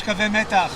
קווי מתח.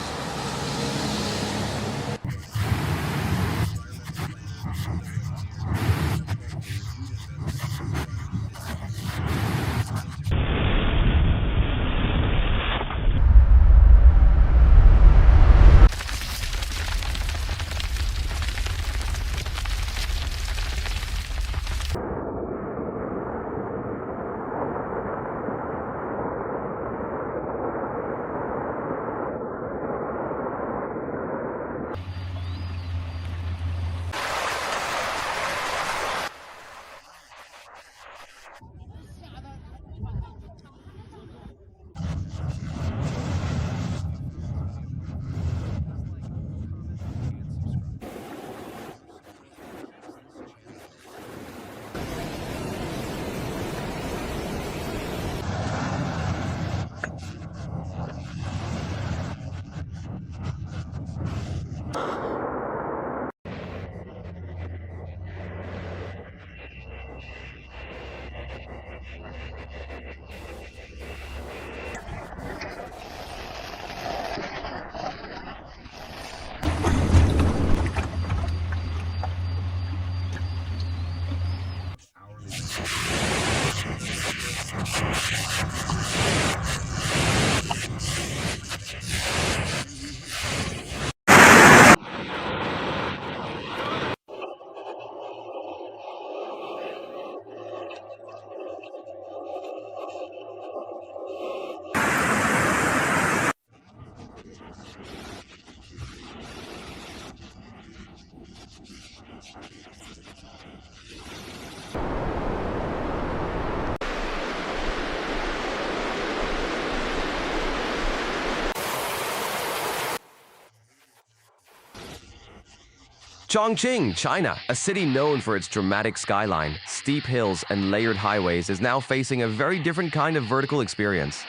Chongqing, China, a city known for its dramatic skyline, steep hills, and layered highways, is now facing a very different kind of vertical experience.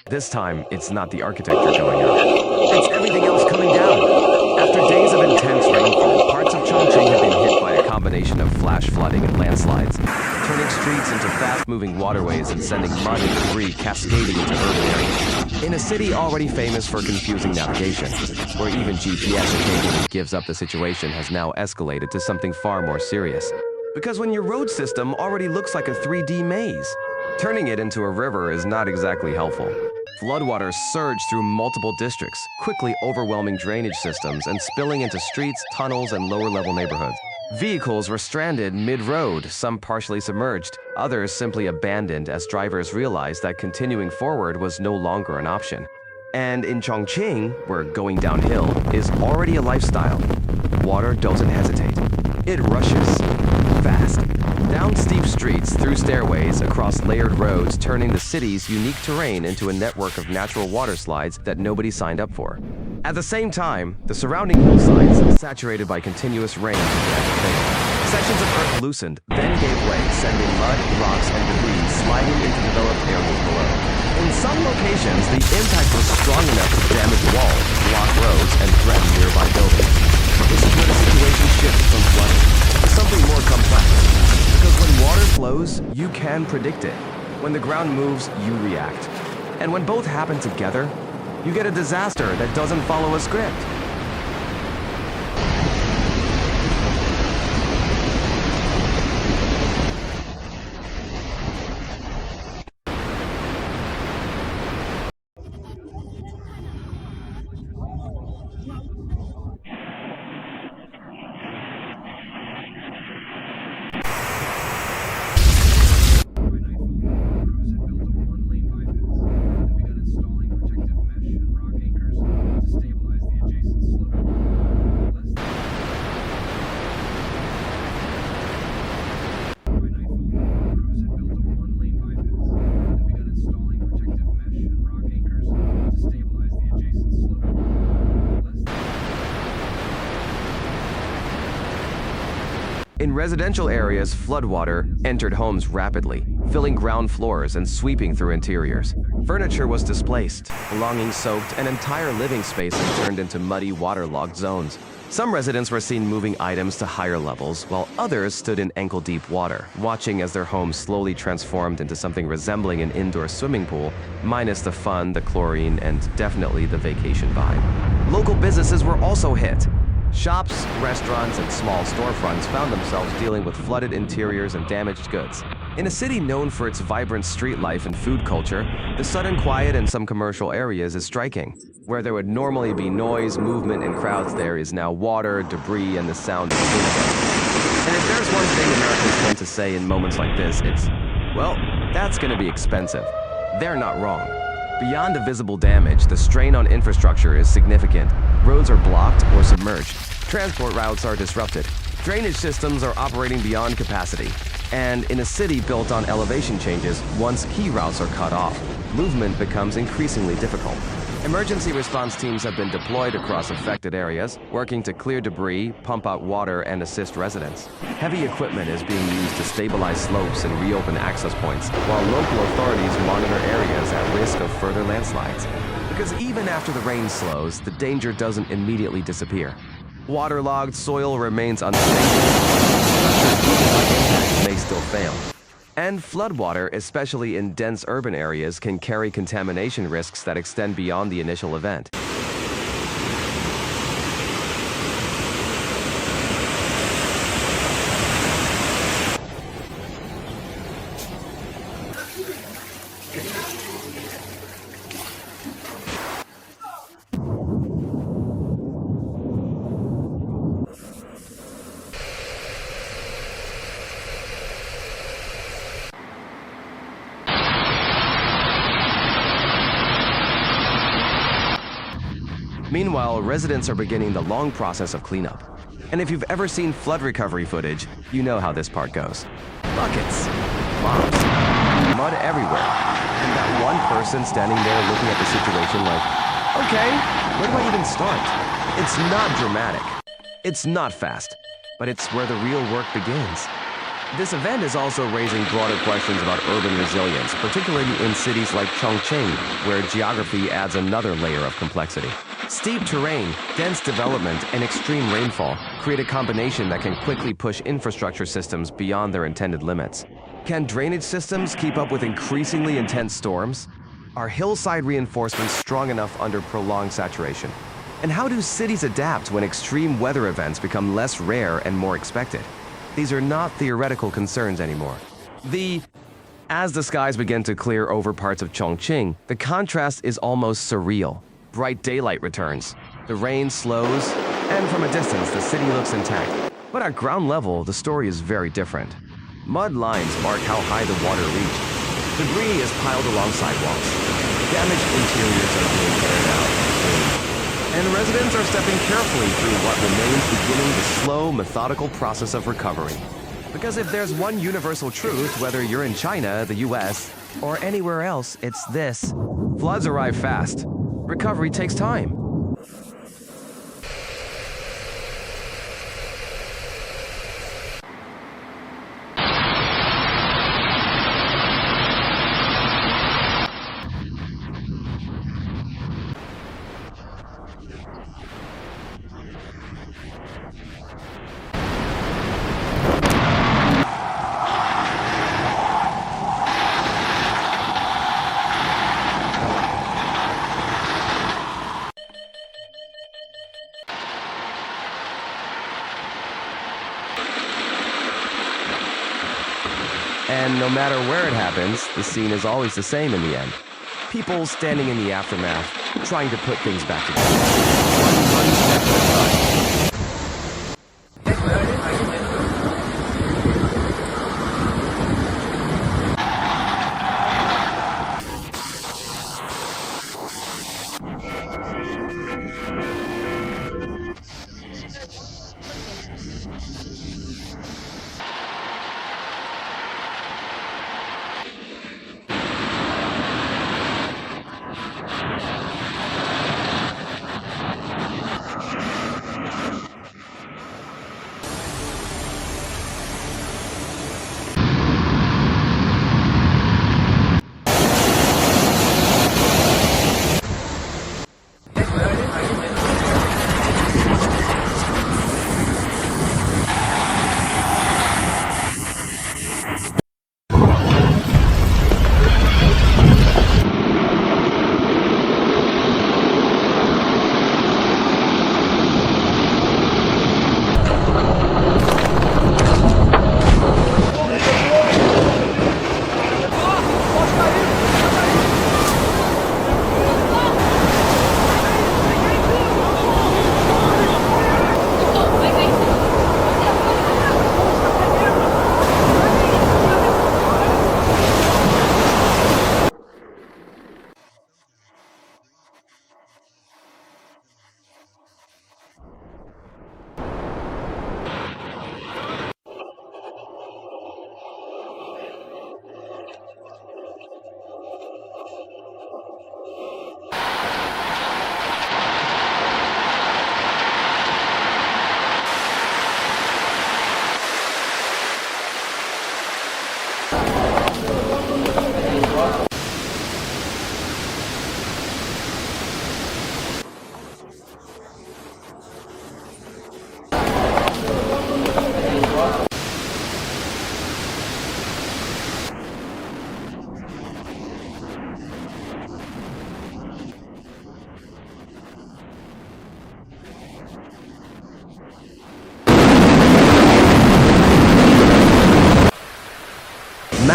This time, it's not the architecture going up. It's everything else coming down. After days of intense rainfall, parts of Chongqing have been hit by a combination of flash flooding and landslides, turning streets into fast-moving waterways and sending mud and debris cascading into urban areas. In a city already famous for confusing navigation, where even GPS occasionally gives up, the situation has now escalated to something far more serious. Because when your road system already looks like a 3D maze, turning it into a river is not exactly helpful. Floodwaters surged through multiple districts, quickly overwhelming drainage systems and spilling into streets, tunnels, and lower-level neighborhoods. Vehicles were stranded mid-road, some partially submerged, others simply abandoned as drivers realized that continuing forward was no longer an option. And in Chongqing, where going downhill is already a lifestyle, water doesn't hesitate. It rushes fast. Down steep streets, through stairways, across layered roads, turning the city's unique terrain into a network of natural water slides that nobody signed up for. At the same time, the surrounding hillsides, saturated by continuous rain, began to fail. Sections of earth loosened, then gave way, sending mud, rocks, and debris sliding into developed areas below. In some locations, the impact was strong enough to damage walls, block roads, and threaten nearby buildings. This is where the situation shifts from flooding to something more complex. Because when water flows, you can predict it. When the ground moves, you react. And when both happen together, you get a disaster that doesn't follow a script. In residential areas, floodwater entered homes rapidly, filling ground floors and sweeping through interiors. Furniture was displaced, belongings soaked, and entire living spaces turned into muddy, waterlogged zones. Some residents were seen moving items to higher levels, while others stood in ankle-deep water, watching as their homes slowly transformed into something resembling an indoor swimming pool, minus the fun, the chlorine, and definitely the vacation vibe. Local businesses were also hit. Shops, restaurants, and small storefronts found themselves dealing with flooded interiors and damaged goods. In a city known for its vibrant street life and food culture, the sudden quiet in some commercial areas is striking. Where there would normally be noise, movement, and crowds, there is now water, debris, and the sound of food. And if there's one thing Americans tend to say in moments like this, it's, well, that's going to be expensive. They're not wrong. Beyond the visible damage, the strain on infrastructure is significant. Roads are blocked or submerged. Transport routes are disrupted. Drainage systems are operating beyond capacity. And in a city built on elevation changes, once key routes are cut off, movement becomes increasingly difficult. Emergency response teams have been deployed across affected areas, working to clear debris, pump out water, and assist residents. Heavy equipment is being used to stabilize slopes and reopen access points, while local authorities monitor areas at risk of further landslides. Because even after the rain slows, the danger doesn't immediately disappear. Waterlogged soil remains unstable. Impact may still fail. And floodwater, especially in dense urban areas, can carry contamination risks that extend beyond the initial event. Meanwhile, residents are beginning the long process of cleanup. And if you've ever seen flood recovery footage, you know how this part goes. Buckets, mops, mud everywhere, and that one person standing there looking at the situation like, okay, where do I even start? It's not dramatic. It's not fast, but it's where the real work begins. This event is also raising broader questions about urban resilience, particularly in cities like Chongqing, where geography adds another layer of complexity. Steep terrain, dense development, and extreme rainfall create a combination that can quickly push infrastructure systems beyond their intended limits. Can drainage systems keep up with increasingly intense storms? Are hillside reinforcements strong enough under prolonged saturation? And how do cities adapt when extreme weather events become less rare and more expected? These are not theoretical concerns anymore. As the skies begin to clear over parts of Chongqing, the contrast is almost surreal. Bright daylight returns, the rain slows, and from a distance the city looks intact. But at ground level, the story is very different. Mud lines mark how high the water reached. Debris is piled along sidewalks. Damaged interiors are being aired out and residents are stepping carefully through what remains beginning the slow, methodical process of recovery. Because if there's one universal truth, whether you're in China, the US, or anywhere else, it's this. Floods arrive fast. Recovery takes time. And no matter where it happens, the scene is always the same in the end. People standing in the aftermath, trying to put things back together. One step at a time.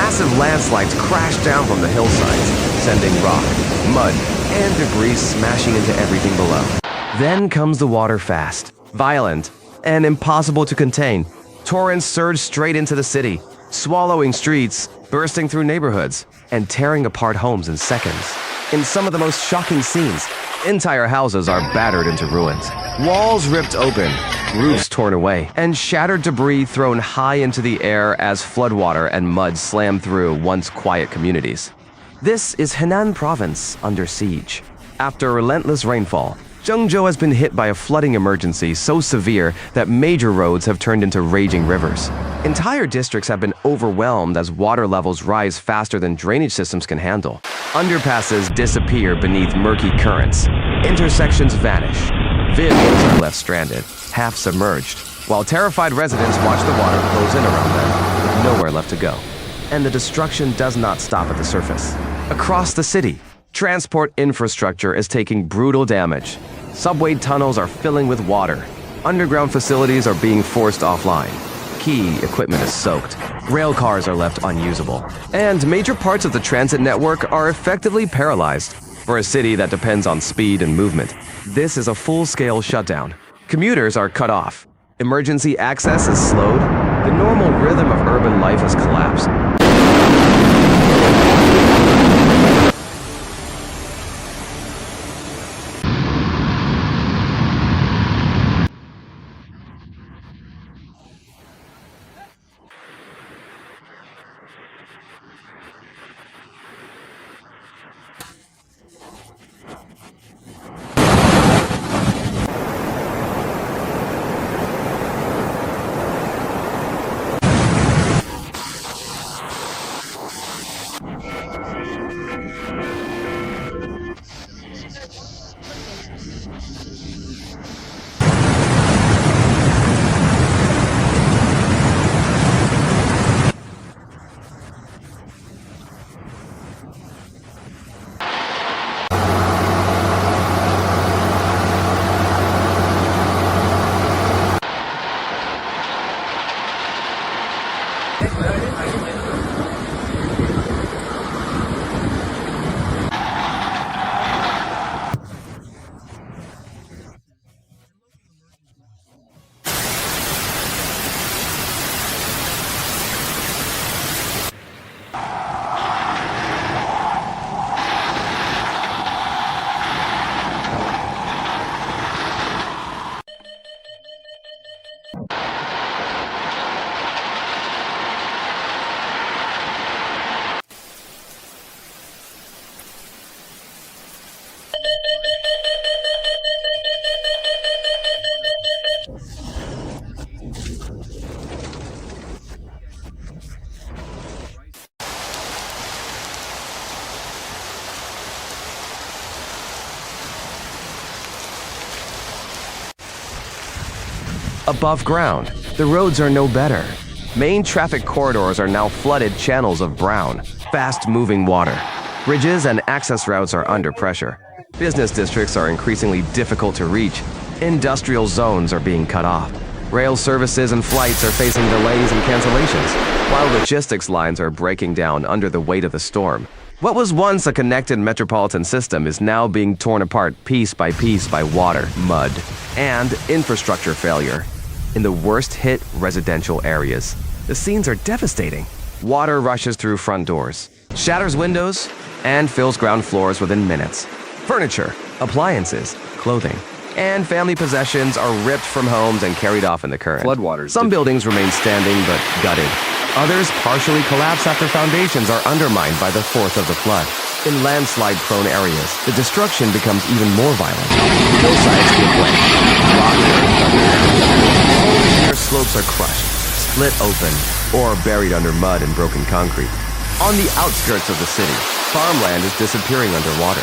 Massive landslides crash down from the hillsides, sending rock, mud, and debris smashing into everything below. Then comes the water fast, violent, and impossible to contain. Torrents surge straight into the city, swallowing streets, bursting through neighborhoods, and tearing apart homes in seconds. In some of the most shocking scenes, entire houses are battered into ruins, walls ripped open, roofs torn away, and shattered debris thrown high into the air as floodwater and mud slam through once quiet communities. This is Henan province under siege. After relentless rainfall, Zhengzhou has been hit by a flooding emergency so severe that major roads have turned into raging rivers. Entire districts have been overwhelmed as water levels rise faster than drainage systems can handle. Underpasses disappear beneath murky currents. Intersections vanish. Vehicles are left stranded, half submerged, while terrified residents watch the water close in around them, with nowhere left to go. And the destruction does not stop at the surface. Across the city, transport infrastructure is taking brutal damage. Subway tunnels are filling with water. Underground facilities are being forced offline. Key equipment is soaked. Rail cars are left unusable. And major parts of the transit network are effectively paralyzed. For a city that depends on speed and movement, this is a full-scale shutdown. Commuters are cut off. Emergency access is slowed. The normal rhythm of urban life has collapsed. Above ground, the roads are no better. Main traffic corridors are now flooded channels of brown, fast-moving water. Bridges and access routes are under pressure. Business districts are increasingly difficult to reach. Industrial zones are being cut off. Rail services and flights are facing delays and cancellations, while logistics lines are breaking down under the weight of the storm. What was once a connected metropolitan system is now being torn apart piece by water, mud, and infrastructure failure. In the worst-hit residential areas, the scenes are devastating. Water rushes through front doors, shatters windows, and fills ground floors within minutes. Furniture, appliances, clothing, and family possessions are ripped from homes and carried off in the current. Floodwaters. Some buildings remain standing but gutted. Others partially collapse after foundations are undermined by the force of the flood. In landslide-prone areas, the destruction becomes even more violent. Hillsides give way. Rock burns underground. Whole sheer slopes are crushed, split open, or buried under mud and broken concrete. On the outskirts of the city, farmland is disappearing underwater.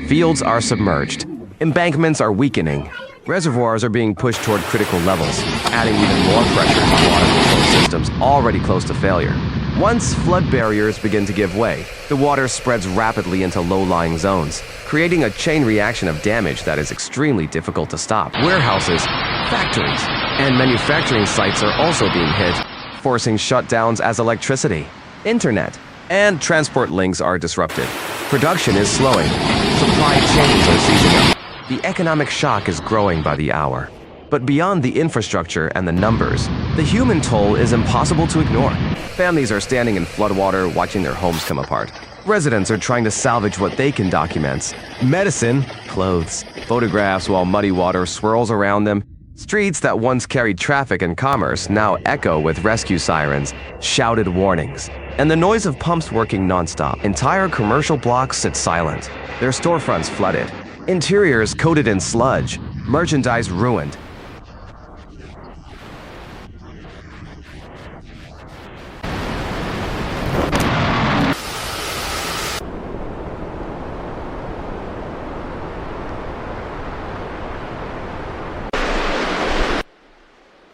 Fields are submerged. Embankments are weakening. Reservoirs are being pushed toward critical levels, adding even more pressure to water control systems already close to failure. Once flood barriers begin to give way, the water spreads rapidly into low-lying zones, creating a chain reaction of damage that is extremely difficult to stop. Warehouses, factories, and manufacturing sites are also being hit, forcing shutdowns as electricity, internet, And transport links are disrupted. Production is slowing. Supply chains are seizing up. The economic shock is growing by the hour. But beyond the infrastructure and the numbers, the human toll is impossible to ignore. Families are standing in floodwater watching their homes come apart. Residents are trying to salvage what they can document. Medicine, clothes, photographs while muddy water swirls around them. Streets that once carried traffic and commerce now echo with rescue sirens, shouted warnings, and the noise of pumps working nonstop. Entire commercial blocks sit silent, their storefronts flooded, interiors coated in sludge, merchandise ruined.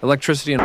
Electricity and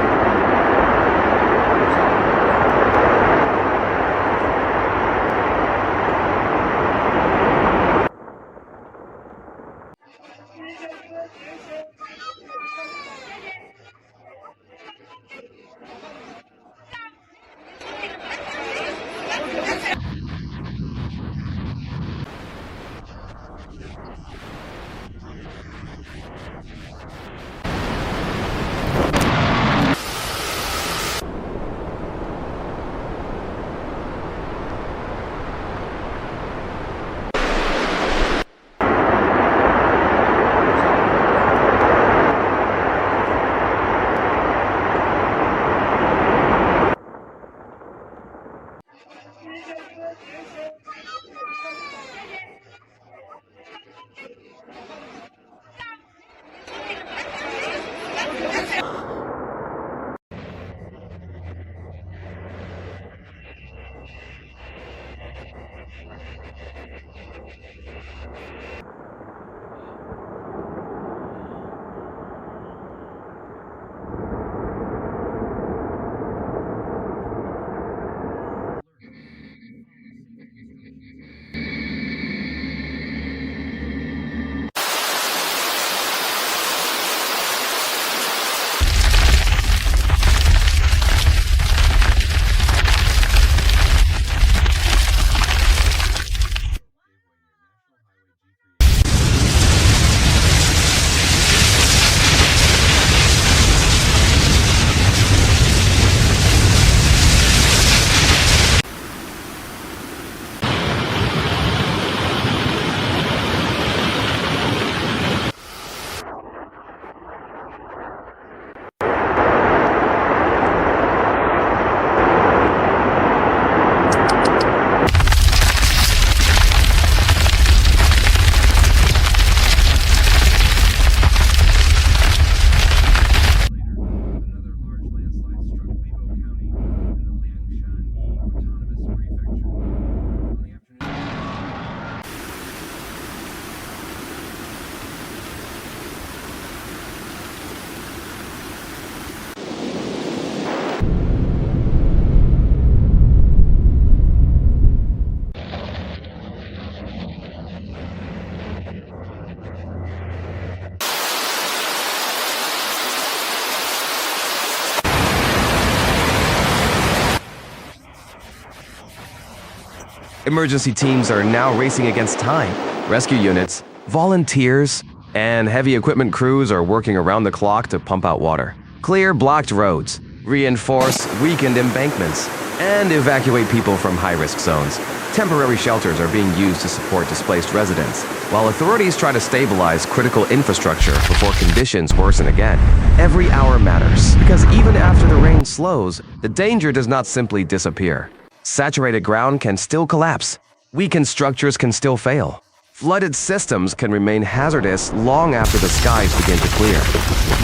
Emergency teams are now racing against time. Rescue units, volunteers, and heavy equipment crews are working around the clock to pump out water, clear blocked roads, reinforce weakened embankments, and evacuate people from high-risk zones. Temporary shelters are being used to support displaced residents, while authorities try to stabilize critical infrastructure before conditions worsen again. Every hour matters, because even after the rain slows, the danger does not simply disappear. Saturated ground can still collapse. Weakened structures can still fail. Flooded systems can remain hazardous long after the skies begin to clear.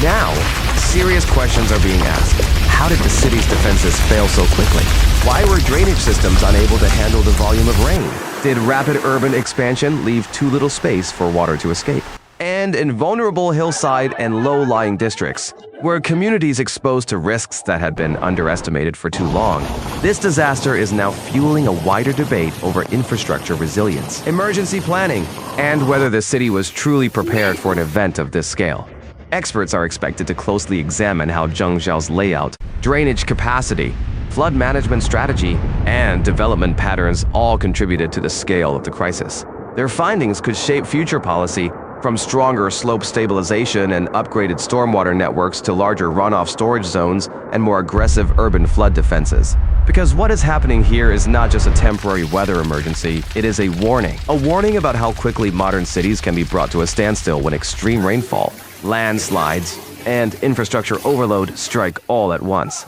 Now, serious questions are being asked. How did the city's defenses fail so quickly? Why were drainage systems unable to handle the volume of rain? Did rapid urban expansion leave too little space for water to escape? And in vulnerable hillside and low-lying districts, were communities exposed to risks that had been underestimated for too long. This disaster is now fueling a wider debate over infrastructure resilience, emergency planning, and whether the city was truly prepared for an event of this scale. Experts are expected to closely examine how Zhengzhao's layout, drainage capacity, flood management strategy, and development patterns all contributed to the scale of the crisis. Their findings could shape future policy, from stronger slope stabilization and upgraded stormwater networks to larger runoff storage zones and more aggressive urban flood defenses. Because what is happening here is not just a temporary weather emergency, it is a warning. A warning about how quickly modern cities can be brought to a standstill when extreme rainfall, landslides, and infrastructure overload strike all at once.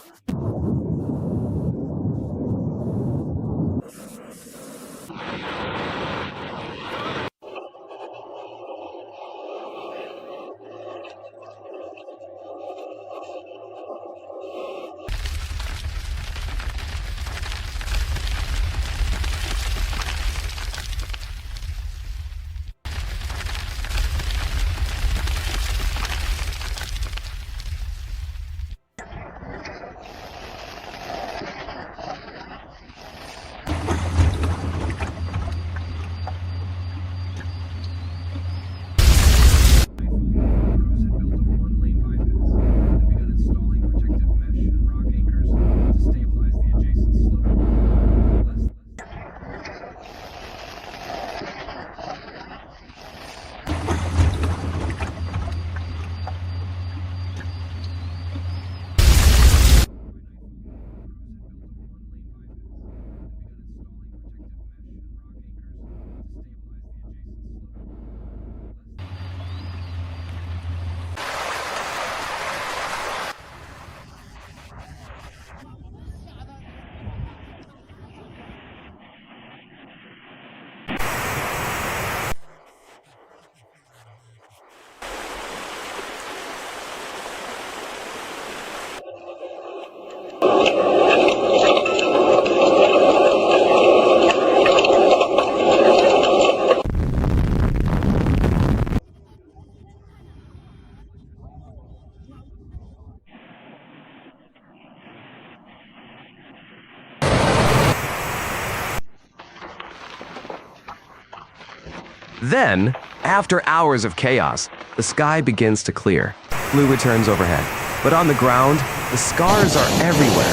Then, after hours of chaos, the sky begins to clear. Blue returns overhead. But on the ground, the scars are everywhere.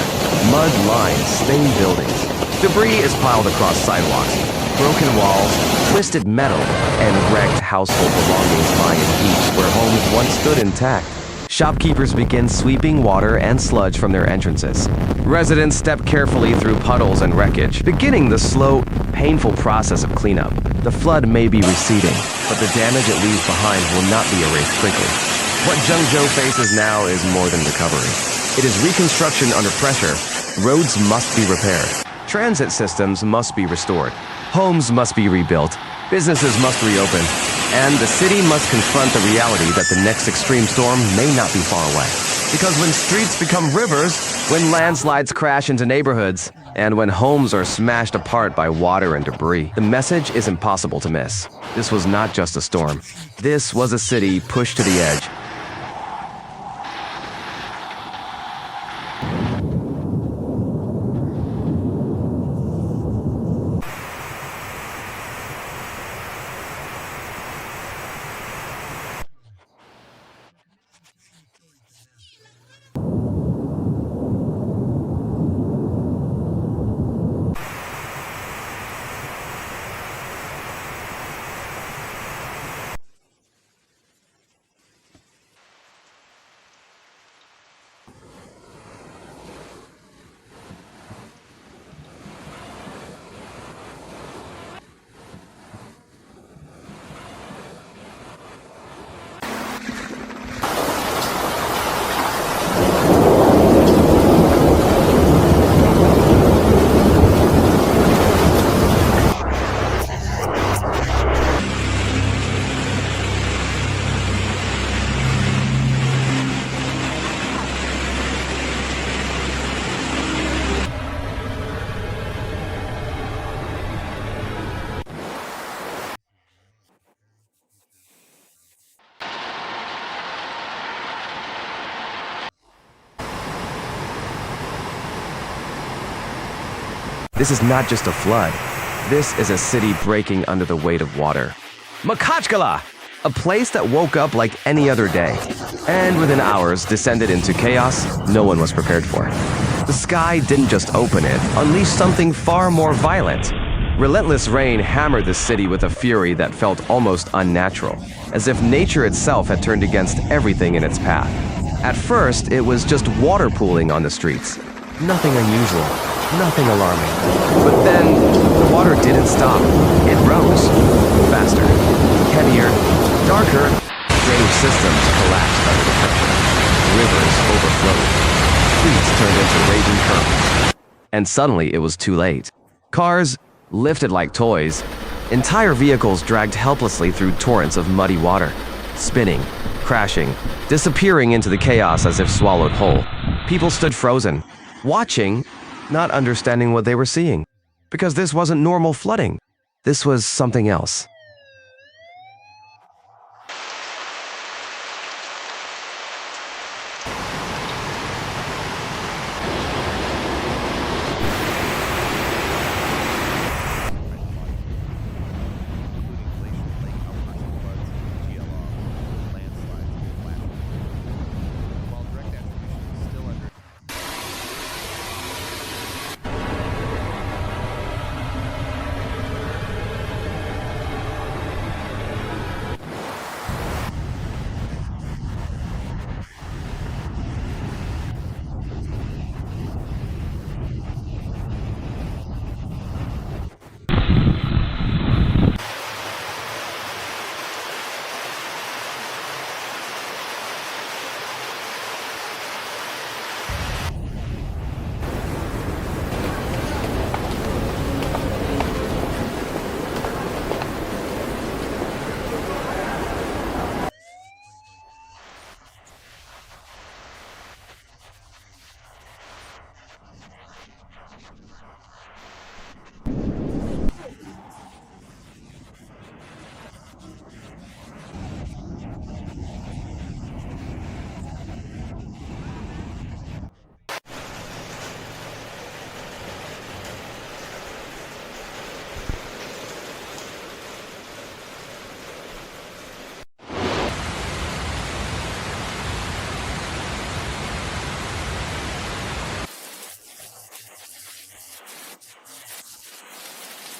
Mud lines stain buildings. Debris is piled across sidewalks. Broken walls, twisted metal, and wrecked household belongings lie in heaps where homes once stood intact. Shopkeepers begin sweeping water and sludge from their entrances. Residents step carefully through puddles and wreckage, beginning the slow, painful process of cleanup. The flood may be receding, but the damage it leaves behind will not be erased quickly. What Zhengzhou faces now is more than recovery. It is reconstruction under pressure. Roads must be repaired. Transit systems must be restored. Homes must be rebuilt. Businesses must reopen. And the city must confront the reality that the next extreme storm may not be far away. Because when streets become rivers, when landslides crash into neighborhoods, and when homes are smashed apart by water and debris, the message is impossible to miss. This was not just a storm. This was a city pushed to the edge. This is not just a flood. This is a city breaking under the weight of water. Makachkala! A place that woke up like any other day, and within hours descended into chaos no one was prepared for. The sky didn't just open it, unleashed something far more violent. Relentless rain hammered the city with a fury that felt almost unnatural, as if nature itself had turned against everything in its path. At first, it was just water pooling on the streets. Nothing unusual, nothing alarming. But then, the water didn't stop. It rose. Faster, heavier, darker. Drainage systems collapsed under the pressure. Rivers overflowed. Streets turned into raging currents. And suddenly, it was too late. Cars, lifted like toys, entire vehicles dragged helplessly through torrents of muddy water, spinning, crashing, disappearing into the chaos as if swallowed whole. People stood frozen, watching, not understanding what they were seeing, because this wasn't normal flooding. This was something else.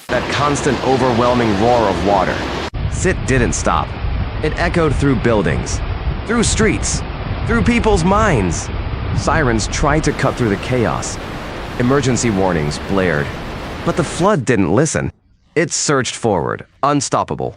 That constant, overwhelming roar of water. It didn't stop. It echoed through buildings, through streets, through people's minds. Sirens tried to cut through the chaos. Emergency warnings blared. But the flood didn't listen. It surged forward, unstoppable.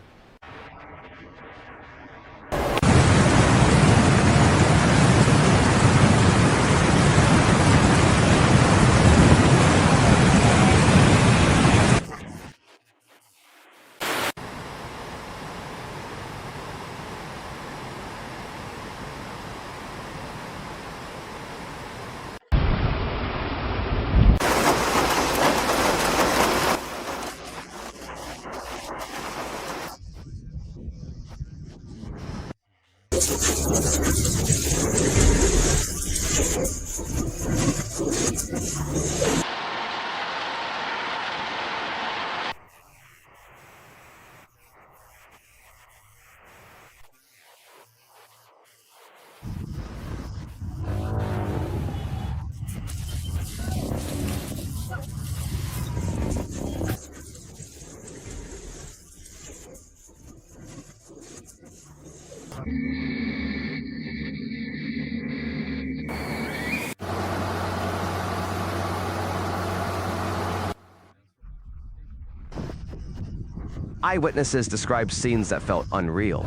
Eyewitnesses described scenes that felt unreal.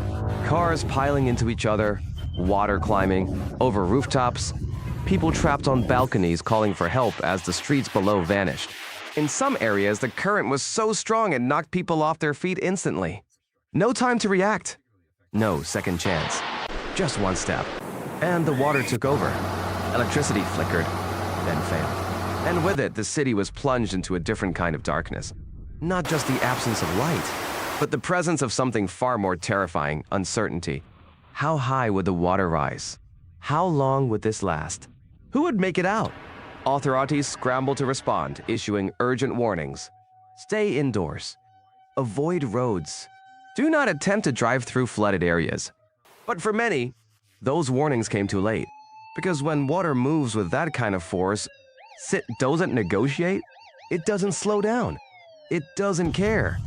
Cars piling into each other, water climbing, over rooftops, people trapped on balconies calling for help as the streets below vanished. In some areas, the current was so strong it knocked people off their feet instantly. No time to react. No second chance. Just one step. And the water took over. Electricity flickered, then failed. And with it, the city was plunged into a different kind of darkness. Not just the absence of light, but the presence of something far more terrifying, uncertainty. How high would the water rise? How long would this last? Who would make it out? Authorities scrambled to respond, issuing urgent warnings. Stay indoors. Avoid roads. Do not attempt to drive through flooded areas. But for many, those warnings came too late. Because when water moves with that kind of force, Sit doesn't negotiate. It doesn't slow down. It doesn't care.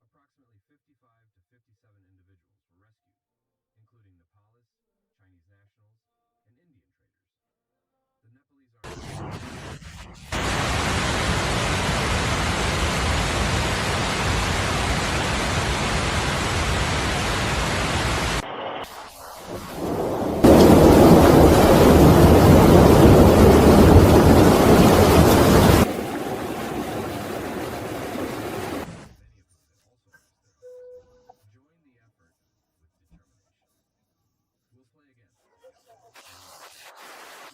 Approximately 55 to 57 individuals were rescued, including Nepalese, Chinese nationals, and Indian traders. The Nepalese joined the effort with determination. We'll play again. This field represents our Army, Armed Police Force,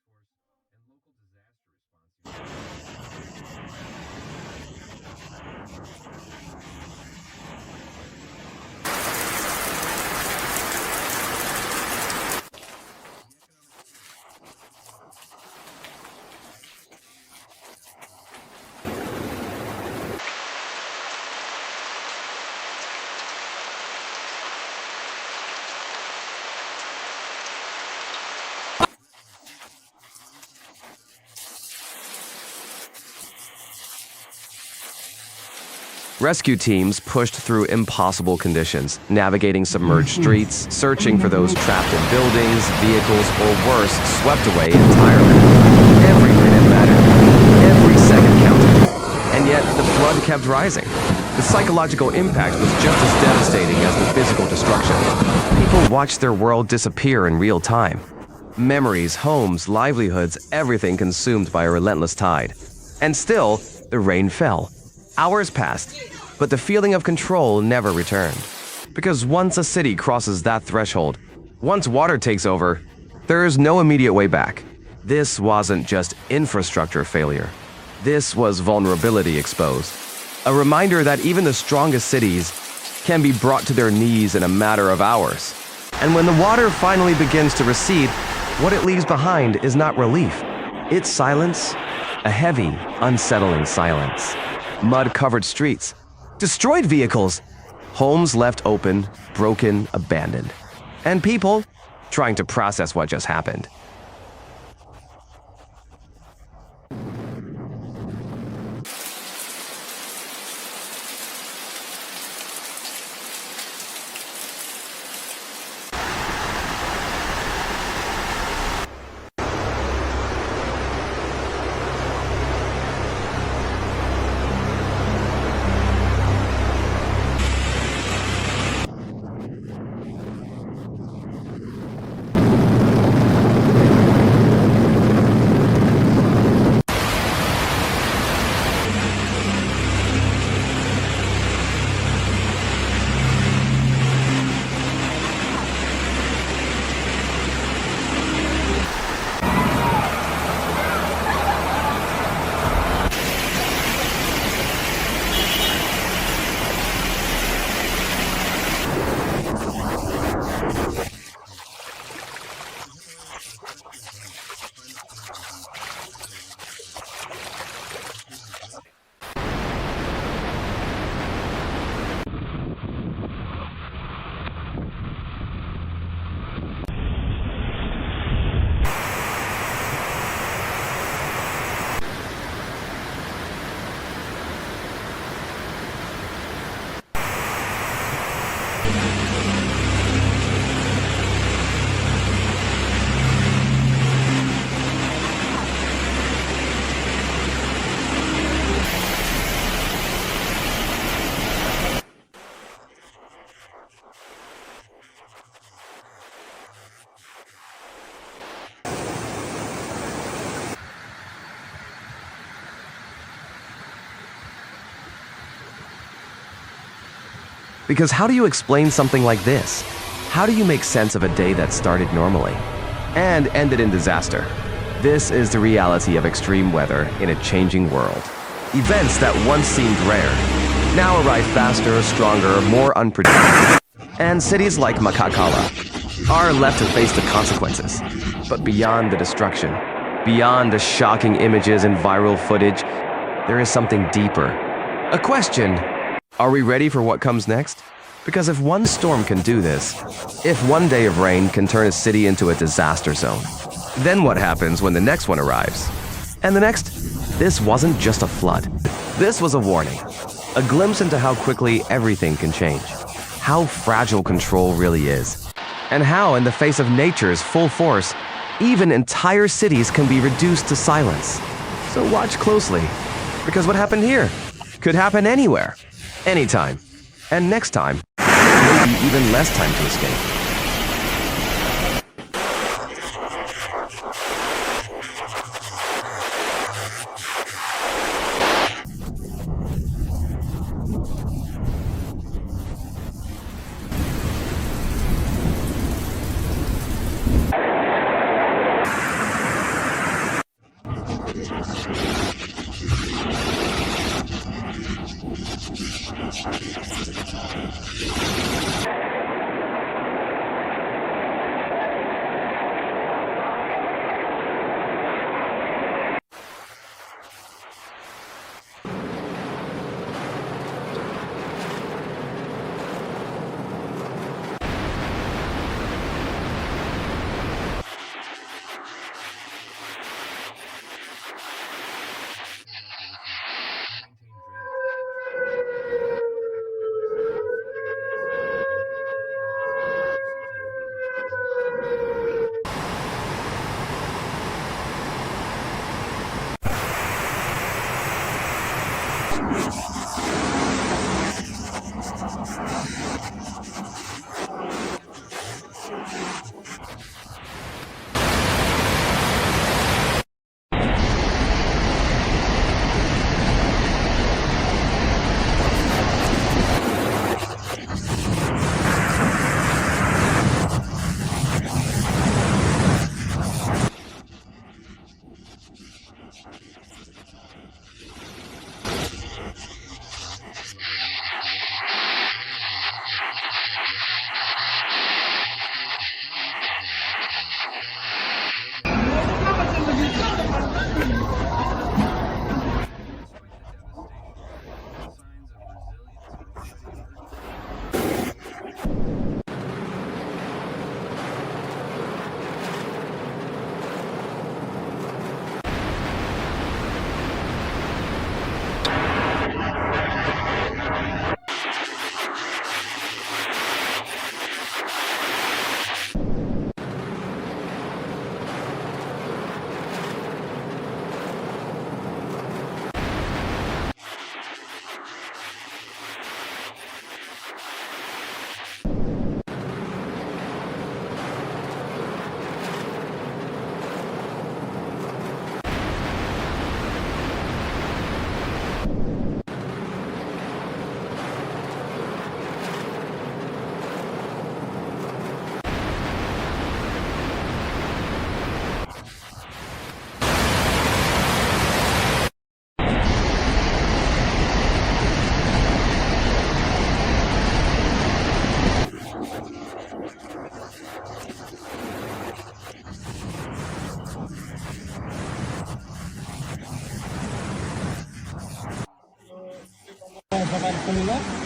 and local disaster response units. Rescue teams pushed through impossible conditions, navigating submerged streets, searching for those trapped in buildings, vehicles, or worse, swept away entirely. Every minute mattered. Every second counted. And yet, the flood kept rising. The psychological impact was just as devastating as the physical destruction. People watched their world disappear in real time. Memories, homes, livelihoods, everything consumed by a relentless tide. And still, the rain fell. Hours passed, but the feeling of control never returned. Because once a city crosses that threshold, once water takes over, there is no immediate way back. This wasn't just infrastructure failure. This was vulnerability exposed. A reminder that even the strongest cities can be brought to their knees in a matter of hours. And when the water finally begins to recede, what it leaves behind is not relief. It's silence, a heavy, unsettling silence. Mud-covered streets, destroyed vehicles, homes left open, broken, abandoned, and people trying to process what just happened. Because how do you explain something like this? How do you make sense of a day that started normally and ended in disaster? This is the reality of extreme weather in a changing world. Events that once seemed rare now arrive faster, stronger, more unpredictable. And cities like Makakala are left to face the consequences. But beyond the destruction, beyond the shocking images and viral footage, there is something deeper, A question: are we ready for what comes next? Because if one storm can do this, if one day of rain can turn a city into a disaster zone, then what happens when the next one arrives? And the next? This wasn't just a flood. This was a warning. A glimpse into how quickly everything can change. How fragile control really is. And how, in the face of nature's full force, even entire cities can be reduced to silence. So watch closely, because what happened here could happen anywhere, anytime, and next time, maybe even less time to escape. Trabalho familiar?